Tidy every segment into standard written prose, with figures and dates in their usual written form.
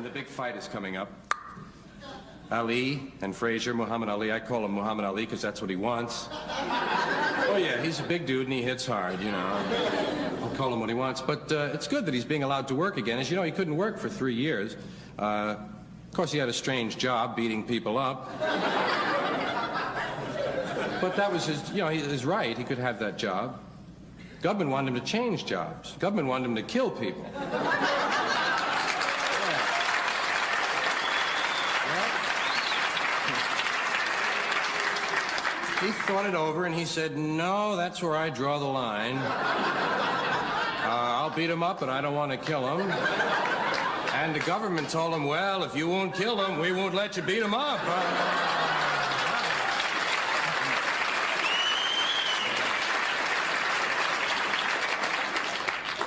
the big fight is coming up. Ali and Frazier, Muhammad Ali. I call him Muhammad Ali because that's what he wants. Oh, yeah, he's a big dude and he hits hard, you know. I'll call him what he wants. But it's good that he's being allowed to work again. As you know, he couldn't work for 3 years. Of course, he had a strange job beating people up. But that was his, you know, his right. He could have that job. Government wanted him to change jobs. Government wanted him to kill people. He thought it over and he said, no, that's where I draw the line. I'll beat him up, but I don't want to kill him. And the government told him, well, if you won't kill him, we won't let you beat him up.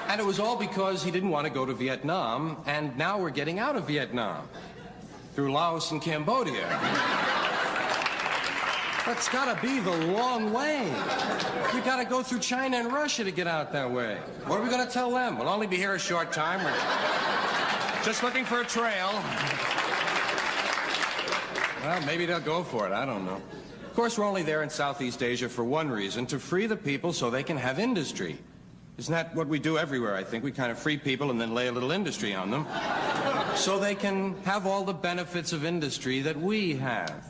And it was all because he didn't want to go to Vietnam, and now we're getting out of Vietnam through Laos and Cambodia. That's gotta be the long way. You gotta go through China and Russia to get out that way. What are we gonna tell them? We'll only be here a short time. We're just looking for a trail. Well, maybe they'll go for it. I don't know. Of course, we're only there in Southeast Asia for one reason, to free the people so they can have industry. Isn't that what we do everywhere, I think? We kind of free people and then lay a little industry on them so they can have all the benefits of industry that we have.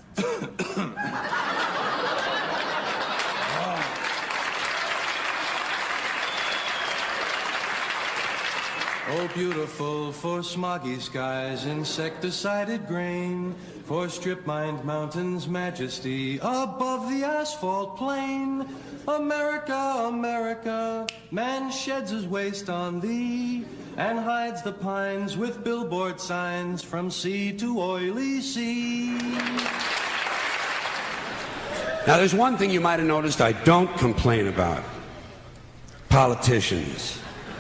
Oh, beautiful for smoggy skies, insecticided grain, for strip-mined mountains' majesty above the asphalt plain. America, America, man sheds his waste on thee and hides the pines with billboard signs from sea to oily sea. Now, there's one thing you might have noticed I don't complain about. Politicians.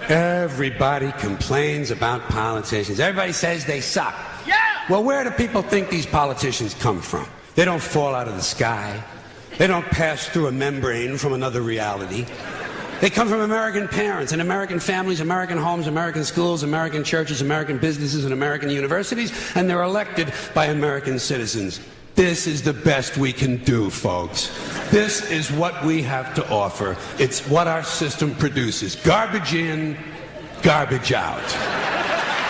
Everybody complains about politicians. Everybody says they suck. Yeah! Well, where do people think these politicians come from? They don't fall out of the sky. They don't pass through a membrane from another reality. They come from American parents and American families, American homes, American schools, American churches, American businesses, and American universities, and they're elected by American citizens. This is the best we can do, folks. This is what we have to offer. It's what our system produces. Garbage in, garbage out.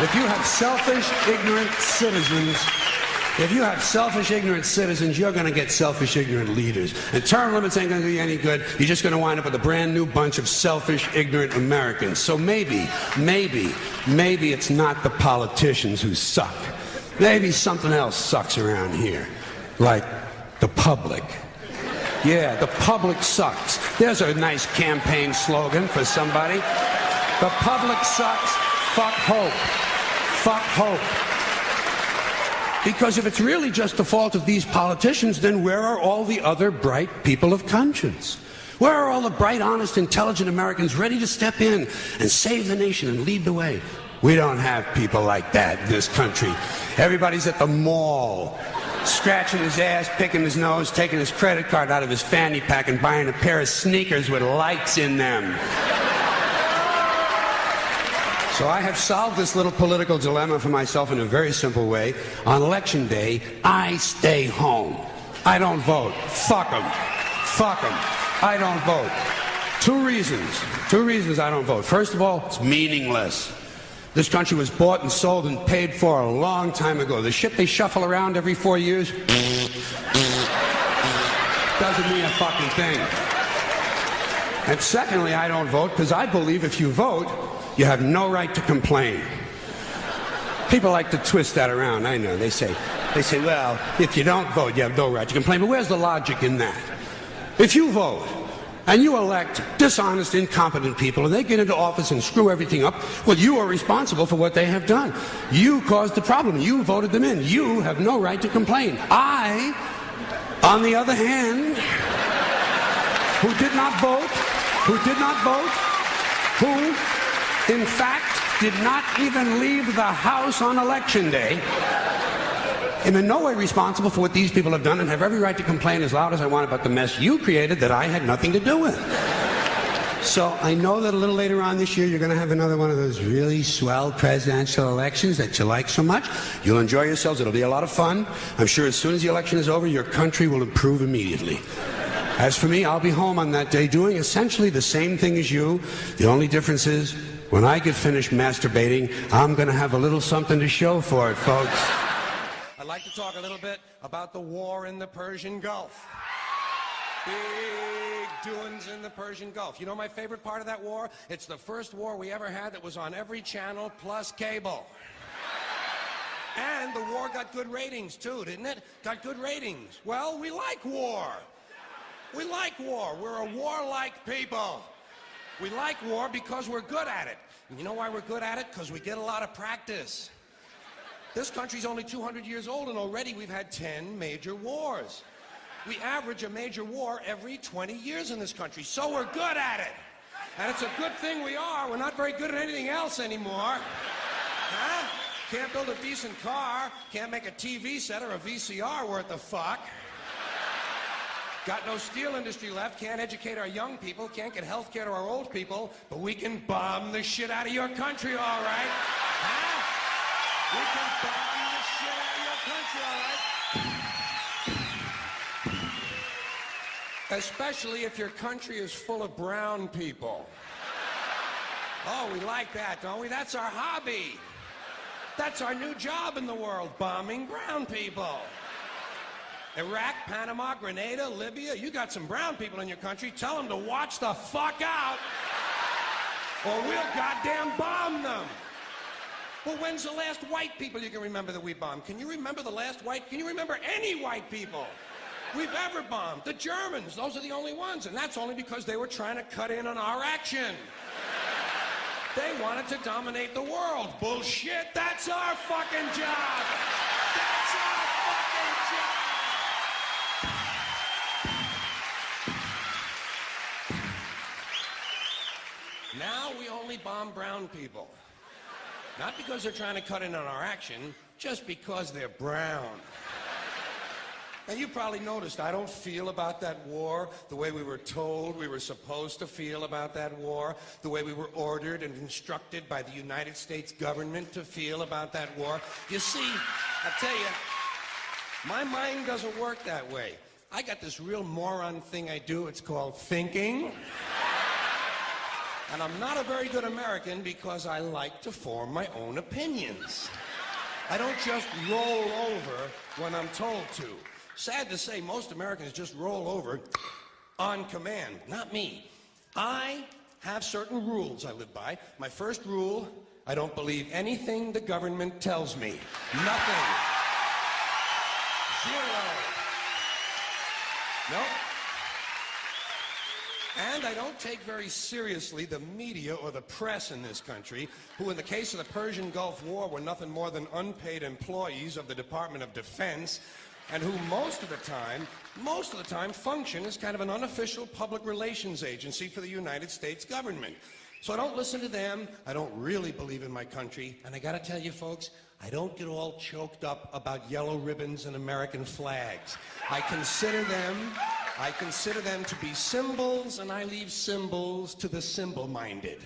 If you have selfish, ignorant citizens, you're going to get selfish, ignorant leaders. And term limits ain't going to do you any good. You're just going to wind up with a brand new bunch of selfish, ignorant Americans. So maybe it's not the politicians who suck. Maybe something else sucks around here. Like the public. Yeah, the public sucks. There's a nice campaign slogan for somebody. The public sucks. Fuck hope. Fuck hope. Because if it's really just the fault of these politicians, then where are all the other bright people of conscience? Where are all the bright, honest, intelligent Americans ready to step in and save the nation and lead the way? We don't have people like that in this country. Everybody's at the mall, scratching his ass, picking his nose, taking his credit card out of his fanny pack and buying a pair of sneakers with lights in them. So I have solved this little political dilemma for myself in a very simple way. On election day, I stay home. I don't vote. Fuck them. Fuck them. I don't vote. Two reasons I don't vote. First of all, it's meaningless. This country was bought and sold and paid for a long time ago. The shit they shuffle around every 4 years doesn't mean a fucking thing. And secondly, I don't vote because I believe if you vote, you have no right to complain. People like to twist that around, I know. They say, well, if you don't vote, you have no right to complain. But where's the logic in that? If you vote, and you elect dishonest, incompetent people, and they get into office and screw everything up, well, you are responsible for what they have done. You caused the problem. You voted them in. You have no right to complain. I, on the other hand, who did not vote, who, in fact, did not even leave the house on election day, am in no way responsible for what these people have done and have every right to complain as loud as I want about the mess you created that I had nothing to do with. So I know that a little later on this year, you're going to have another one of those really swell presidential elections that you like so much. You'll enjoy yourselves. It'll be a lot of fun. I'm sure as soon as the election is over, your country will improve immediately. As for me, I'll be home on that day doing essentially the same thing as you. The only difference is, when I get finished masturbating, I'm going to have a little something to show for it, folks. I'd like to talk a little bit about the war in the Persian Gulf. Big doings in the Persian Gulf. You know my favorite part of that war? It's the first war we ever had that was on every channel plus cable. And the war got good ratings too, didn't it? Got good ratings. Well, we like war. We like war. We're a warlike people. We like war because we're good at it. And you know why we're good at it? Because we get a lot of practice. This country's only 200 years old, and already we've had 10 major wars. We average a major war every 20 years in this country, so we're good at it. And it's a good thing we are. We're not very good at anything else anymore. Huh? Can't build a decent car, can't make a TV set or a VCR worth the fuck. Got no steel industry left, can't educate our young people, can't get health care to our old people, but we can bomb the shit out of your country, all right? Huh? We can bomb the shit out of your country, all right? Especially if your country is full of brown people. Oh, we like that, don't we? That's our hobby. That's our new job in the world, bombing brown people. Iraq, Panama, Grenada, Libya, you got some brown people in your country. Tell them to watch the fuck out, or we'll goddamn bomb them. Well, when's the last white people you can remember that we bombed? Can you remember the last white? Can you remember any white people we've ever bombed? The Germans, those are the only ones, and that's only because they were trying to cut in on our action. They wanted to dominate the world. Bullshit, that's our fucking job. That's our fucking job. Now we only bomb brown people. Not because they're trying to cut in on our action, just because they're brown. And you probably noticed I don't feel about that war the way we were told we were supposed to feel about that war, the way we were ordered and instructed by the United States government to feel about that war. You see, I tell you, my mind doesn't work that way. I got this real moron thing I do. It's called thinking. And I'm not a very good American because I like to form my own opinions. I don't just roll over when I'm told to. Sad to say, most Americans just roll over on command. Not me. I have certain rules I live by. My first rule, I don't believe anything the government tells me. Nothing. Zero. Nope. And I don't take very seriously the media or the press in this country, who in the case of the Persian Gulf War were nothing more than unpaid employees of the Department of Defense, and who most of the time function as kind of an unofficial public relations agency for the United States government. So I don't listen to them, I don't really believe in my country, and I gotta tell you folks, I don't get all choked up about yellow ribbons and American flags. I consider them to be symbols, and I leave symbols to the symbol-minded.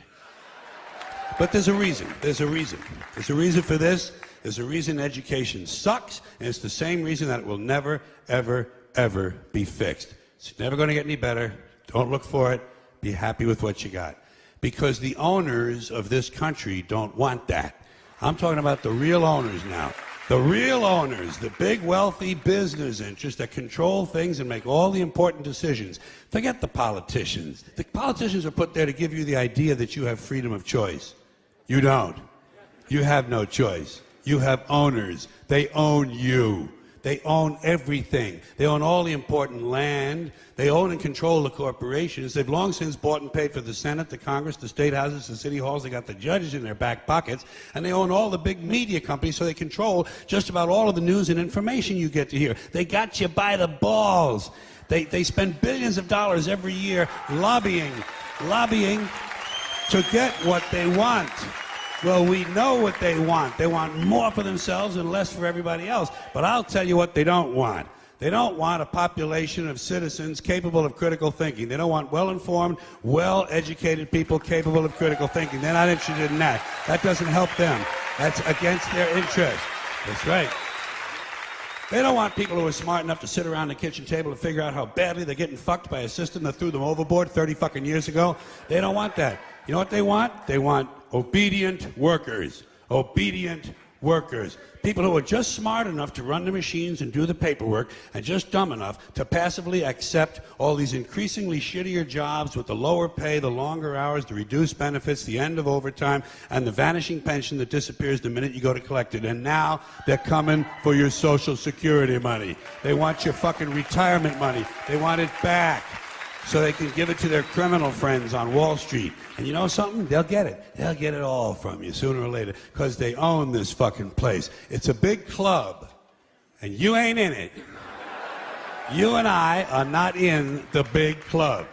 But there's a reason. There's a reason. There's a reason for this. There's a reason education sucks, and it's the same reason that it will never, ever, ever be fixed. It's never going to get any better. Don't look for it. Be happy with what you got. Because the owners of this country don't want that. I'm talking about the real owners now. The real owners, the big wealthy business interests that control things and make all the important decisions. Forget the politicians. The politicians are put there to give you the idea that you have freedom of choice. You don't. You have no choice. You have owners. They own you. They own everything. They own all the important land. They own and control the corporations. They've long since bought and paid for the Senate, the Congress, the state houses, the city halls. They got the judges in their back pockets. And they own all the big media companies, so they control just about all of the news and information you get to hear. They got you by the balls. They spend billions of dollars every year lobbying to get what they want. Well, we know what they want. They want more for themselves and less for everybody else. But I'll tell you what they don't want. They don't want a population of citizens capable of critical thinking. They don't want well-informed, well-educated people capable of critical thinking. They're not interested in that. That doesn't help them. That's against their interest. That's right. They don't want people who are smart enough to sit around the kitchen table and figure out how badly they're getting fucked by a system that threw them overboard 30 fucking years ago. They don't want that. You know what they want? They want obedient workers. Obedient workers. People who are just smart enough to run the machines and do the paperwork and just dumb enough to passively accept all these increasingly shittier jobs with the lower pay, the longer hours, the reduced benefits, the end of overtime, and the vanishing pension that disappears the minute you go to collect it. And now they're coming for your Social Security money. They want your fucking retirement money. They want it back so they can give it to their criminal friends on Wall Street. And you know something? They'll get it. They'll get it all from you sooner or later because they own this fucking place. It's a big club, and you ain't in it. You and I are not in the big club.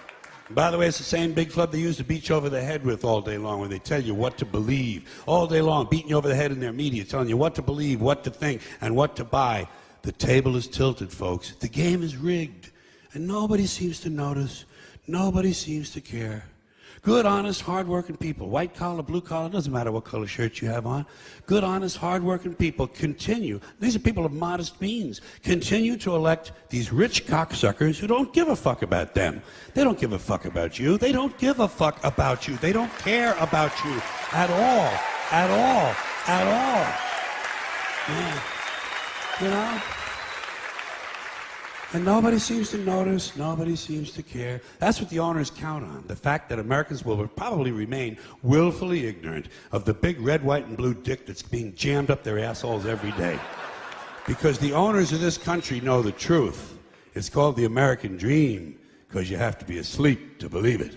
By the way, it's the same big club they use to beat you over the head with all day long when they tell you what to believe. All day long, beating you over the head in their media, telling you what to believe, what to think, and what to buy. The table is tilted, folks. The game is rigged. And nobody seems to notice. Nobody seems to care. Good, honest, hard-working people, white collar, blue collar, doesn't matter what color shirt you have on. Good, honest, hard-working people continue. These are people of modest means. Continue to elect these rich cocksuckers who don't give a fuck about them. They don't give a fuck about you. They don't give a fuck about you. They don't care about you at all. At all. At all. Yeah. You know? And nobody seems to notice, nobody seems to care. That's what the owners count on, the fact that Americans will probably remain willfully ignorant of the big red, white, and blue dick that's being jammed up their assholes every day. Because the owners of this country know the truth. It's called the American dream, because you have to be asleep to believe it.